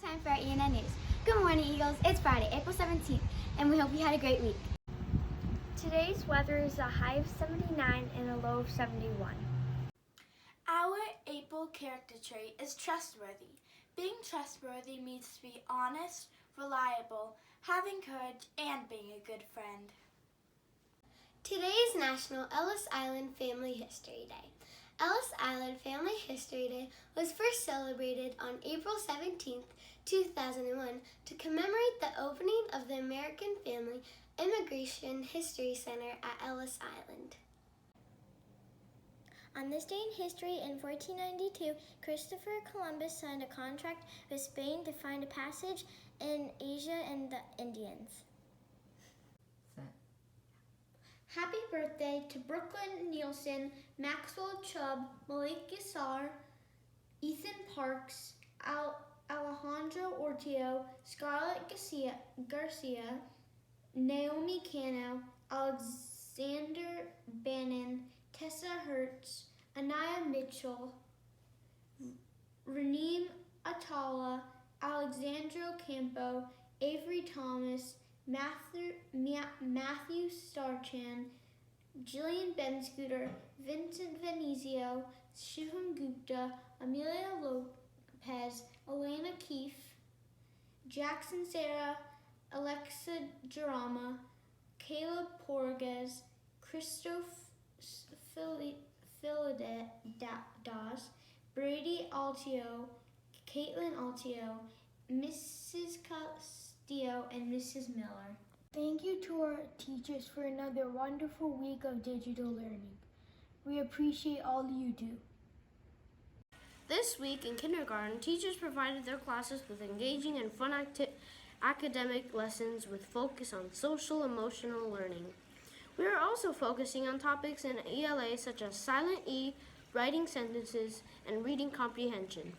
Time for our ENN News. Good morning, Eagles. It's Friday, April 17th, and we hope you had a great week. Today's weather is a high of 79 and a low of 71. Our April character trait is trustworthy. Being trustworthy means to be honest, reliable, having courage, and being a good friend. Today is National Ellis Island Family History Day. Ellis Island Family History Day was first celebrated on April 17, 2001 to commemorate the opening of the American Family Immigration History Center at Ellis Island. On this day in history, in 1492, Christopher Columbus signed a contract with Spain to find a passage in Asia and the Indians. Happy birthday to Brooklyn Nielsen, Maxwell Chubb, Malik Yassar, Ethan Parks, Alejandro Ortio, Scarlett Garcia, Naomi Cano, Alexander Bannon, Tessa Hertz, Anaya Mitchell, Raneem Atala, Alexandro Campo, Avery Thomas, Matthew Starchan, Jillian Benscooter, Vincent Venezio, Shivam Gupta, Amelia Lopez, Elena Keefe, Jackson Sarah, Alexa Jarama, Caleb Porges, Christoph Philidas, Brady Altio, Caitlin Altio, Mrs. Castillo, and Mrs. Miller. Thank you to our teachers for another wonderful week of digital learning. We appreciate all you do. This week in kindergarten, teachers provided their classes with engaging and fun academic lessons with focus on social emotional learning. We are also focusing on topics in ELA such as silent E, writing sentences, and reading comprehension.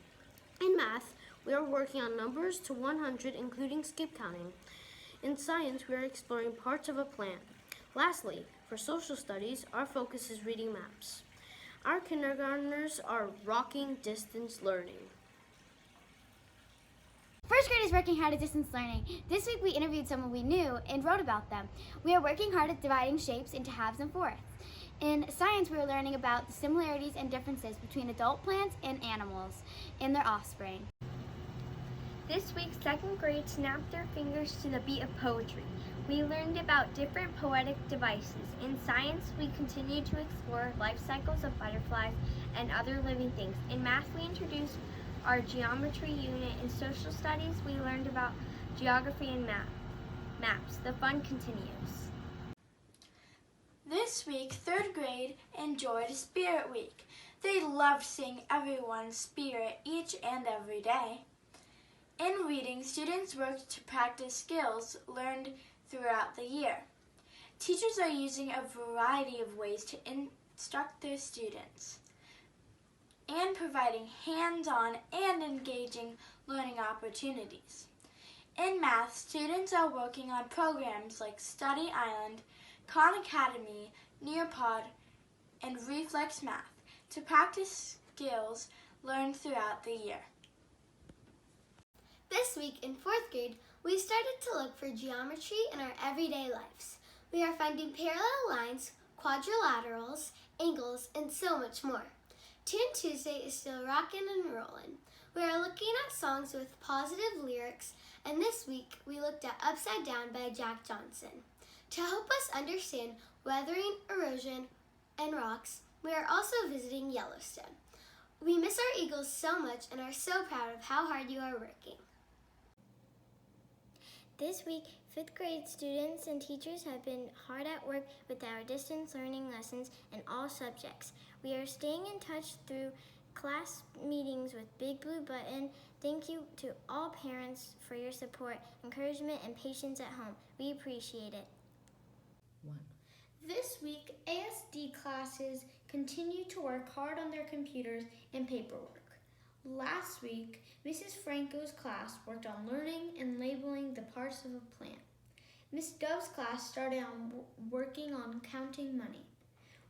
In math, we are working on numbers to 100, including skip counting. In science, we are exploring parts of a plant. Lastly, for social studies, our focus is reading maps. Our kindergartners are rocking distance learning. First grade is working hard at distance learning. This week we interviewed someone we knew and wrote about them. We are working hard at dividing shapes into halves and fourths. In science, we are learning about the similarities and differences between adult plants and animals and their offspring. This week, second grade snapped their fingers to the beat of poetry. We learned about different poetic devices. In science, we continue to explore life cycles of butterflies and other living things. In math, we introduced our geometry unit. In social studies, we learned about geography and maps. The fun continues. This week, third grade enjoyed Spirit Week. They loved seeing everyone's spirit each and every day. In reading, students worked to practice skills learned throughout the year. Teachers are using a variety of ways to instruct their students and providing hands-on and engaging learning opportunities. In math, students are working on programs like Study Island, Khan Academy, Nearpod, and Reflex Math to practice skills learned throughout the year. This week in fourth grade, we started to look for geometry in our everyday lives. We are finding parallel lines, quadrilaterals, angles, and so much more. Tune Tuesday is still rockin' and rollin'. We are looking at songs with positive lyrics, and this week we looked at Upside Down by Jack Johnson. To help us understand weathering, erosion, and rocks, we are also visiting Yellowstone. We miss our Eagles so much and are so proud of how hard you are working. This week, fifth grade students and teachers have been hard at work with our distance learning lessons in all subjects. We are staying in touch through class meetings with Big Blue Button. Thank you to all parents for your support, encouragement, and patience at home. We appreciate it. This week, ASD classes continue to work hard on their computers and paperwork. Last week, Mrs. Franco's class worked on learning and labeling the parts of a plant. Miss Dove's class started on working on counting money.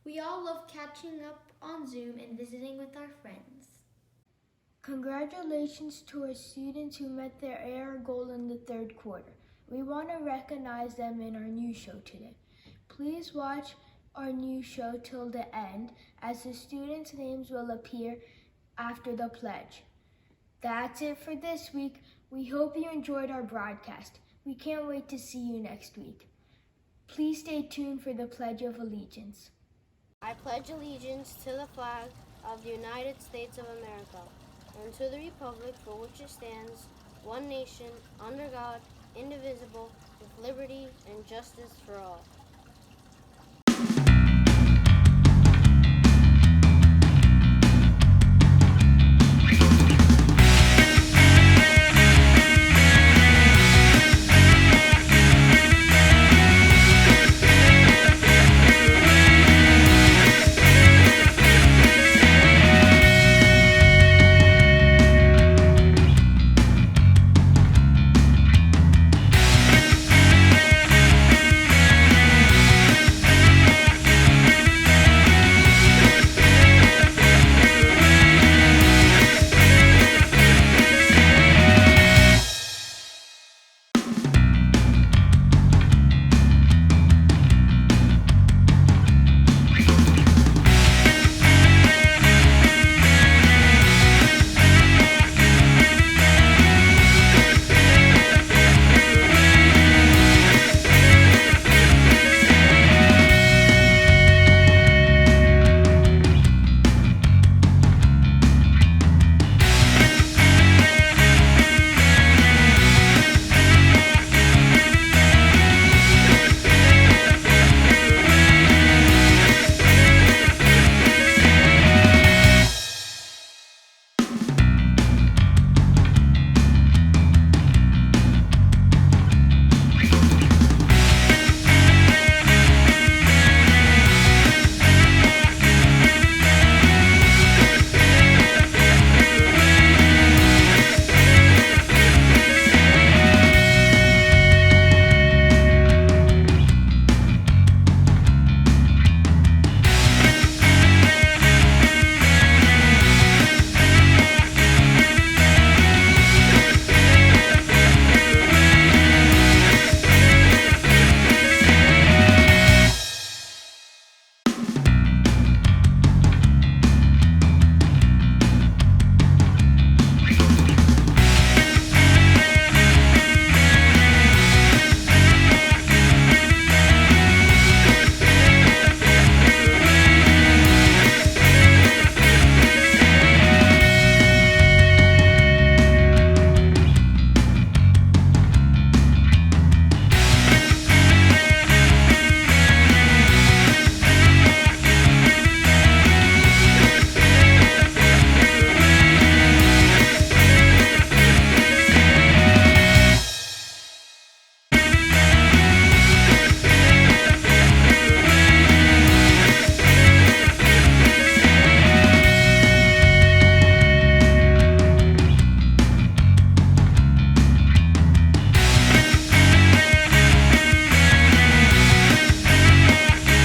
We all love catching up on Zoom and visiting with our friends. Congratulations to our students who met their AR goal in the third quarter. We want to recognize them in our news show today. Please watch our news show till the end, as the students' names will appear after the pledge. That's it for this week. We hope you enjoyed our broadcast. We can't wait to see you next week. Please stay tuned for the Pledge of Allegiance. I pledge allegiance to the flag of the United States of America and to the republic for which it stands, one nation, under God, indivisible, with liberty and justice for all.